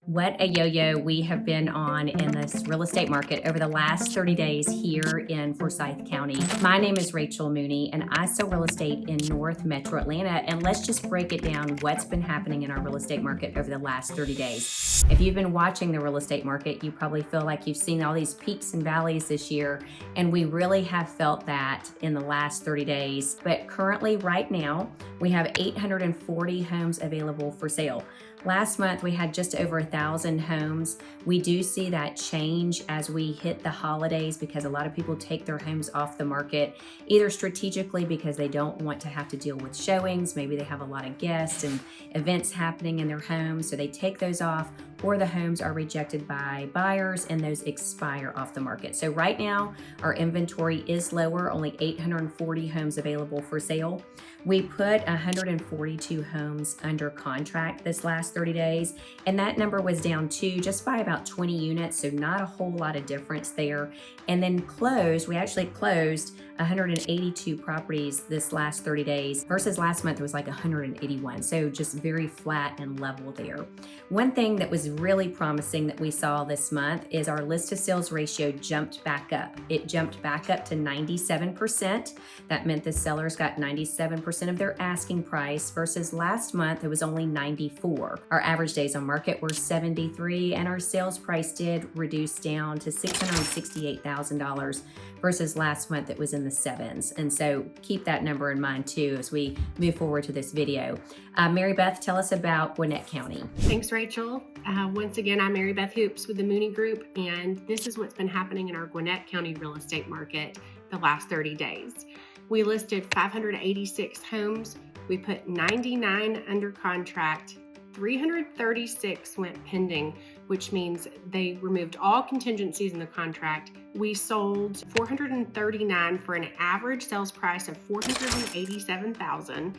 What a yo-yo we have been on in this real estate market over the last 30 days here in Forsyth County. My name is Rachel Mooney and I sell real estate in North Metro Atlanta. And let's just break it down what's been happening in our real estate market over the last 30 days. If you've been watching the real estate market, you probably feel like you've seen all these peaks and valleys this year. And we really have felt that in the last 30 days. But currently right now, we have 840 homes available for sale. Last month, we had just over 1,000 homes. We do see that change as we hit the holidays because a lot of people take their homes off the market, either strategically because they don't want to have to deal with showings. Maybe they have a lot of guests and events happening in their homes, so they take those off, or the homes are rejected by buyers and those expire off the market. So right now, our inventory is lower, only 840 homes available for sale. We put 142 homes under contract this last 30 days, and that number was down too, just by about 20 units, so not a whole lot of difference there. And then we actually closed 182 properties this last 30 days versus last month it was like 181, so just very flat and level there. One thing that was really promising that we saw this month is our list to sales ratio jumped back up. It jumped back up to 97%. That meant the sellers got 97% of their asking price versus last month it was only 94. Our average days on market were 73 and our sales price did reduce down to $668,000 versus last month it was in the sevens. And so keep that number in mind too as we move forward to this video. Mary Beth, tell us about Gwinnett County. Thanks, Rachel. Once again, I'm Mary Beth Hoops with the Mooney Group, and this is what's been happening in our Gwinnett County real estate market the last 30 days. We listed 586 homes. We put 99 under contract. 336 went pending, which means they removed all contingencies in the contract. We sold 439 for an average sales price of $487,000.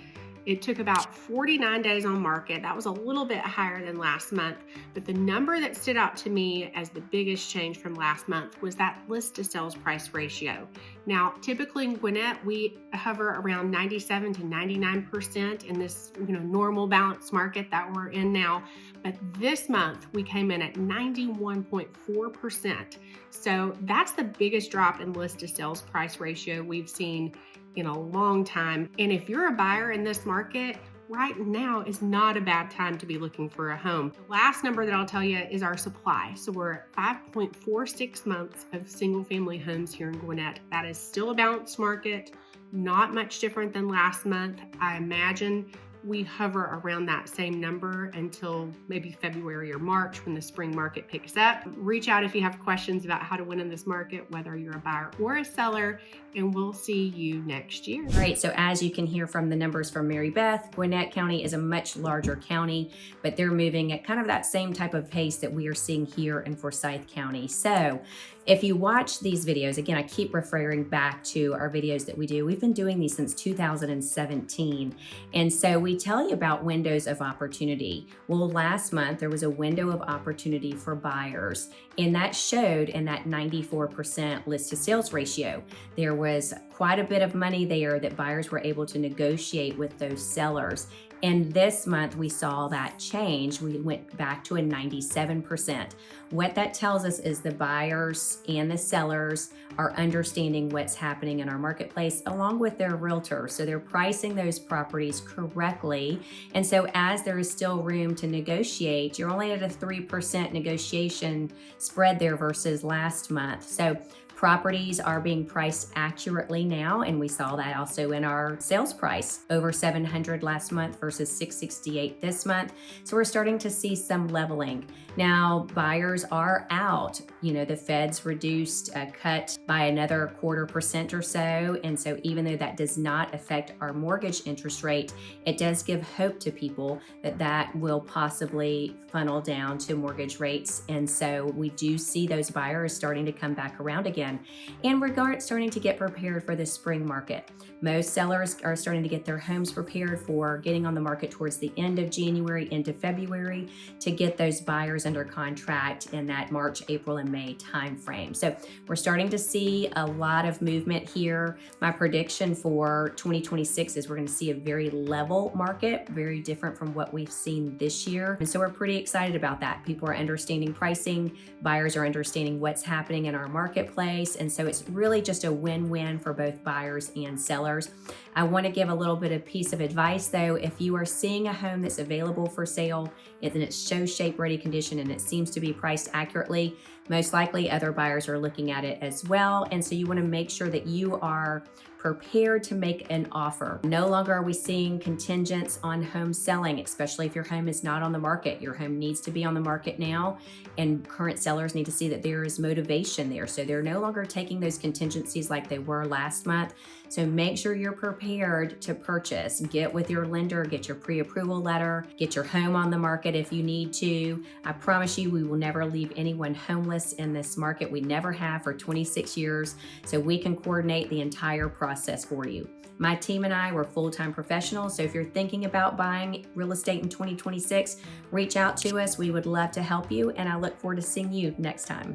It took about 49 days on market. That was a little bit higher than last month, but the number that stood out to me as the biggest change from last month was that list to sales price ratio. Now, typically in Gwinnett, we hover around 97 to 99% in this normal balanced market that we're in now, but this month we came in at 91.4%. So that's the biggest drop in list to sales price ratio we've seen in a long time. And if you're a buyer in this market, right now is not a bad time to be looking for a home. The last number that I'll tell you is our supply. So we're at 5.46 months of single family homes here in Gwinnett. That is still a balanced market, not much different than last month. I imagine we hover around that same number until maybe February or March when the spring market picks up. Reach out if you have questions about how to win in this market, whether you're a buyer or a seller, and we'll see you next year. All right, so as you can hear from the numbers from Mary Beth, Gwinnett County is a much larger county, but they're moving at kind of that same type of pace that we are seeing here in Forsyth County. So if you watch these videos, again, I keep referring back to our videos that we do. We've been doing these since 2017. And so we tell you about windows of opportunity. Well, last month there was a window of opportunity for buyers, and that showed in that 94% list to sales ratio. There was quite a bit of money there that buyers were able to negotiate with those sellers. And this month we saw that change. We went back to a 97%. What that tells us is the buyers and the sellers are understanding what's happening in our marketplace along with their realtor. So they're pricing those properties correctly. And so as there is still room to negotiate, you're only at a 3% negotiation spread there versus last month. So properties are being priced accurately now, and we saw that also in our sales price, over $700 last month versus $668 this month. So we're starting to see some leveling. Now, buyers are out. The Fed's reduced a cut by another 0.25% or so, and so even though that does not affect our mortgage interest rate, it does give hope to people that that will possibly funnel down to mortgage rates. And so we do see those buyers starting to come back around again. in. And we're starting to get prepared for the spring market. Most sellers are starting to get their homes prepared for getting on the market towards the end of January into February to get those buyers under contract in that March, April, and May timeframe. So we're starting to see a lot of movement here. My prediction for 2026 is we're going to see a very level market, very different from what we've seen this year. And so we're pretty excited about that. People are understanding pricing, buyers are understanding what's happening in our marketplace. And so it's really just a win-win for both buyers and sellers. I want to give a little bit of piece of advice though. If you are seeing a home that's available for sale and it's show shape ready condition and it seems to be priced accurately, most likely other buyers are looking at it as well. And so you want to make sure that you are prepared to make an offer. No longer are we seeing contingents on home selling, especially if your home is not on the market. Your home needs to be on the market now, and current sellers need to see that there is motivation there. So they're no longer taking those contingencies like they were last month. So make sure you're prepared to purchase. Get with your lender, get your pre-approval letter, get your home on the market if you need to. I promise you, we will never leave anyone homeless in this market. We never have for 26 years. So we can coordinate the entire process for you. My team and I were full-time professionals. So if you're thinking about buying real estate in 2026, reach out to us. We would love to help you. And I look forward to seeing you next time.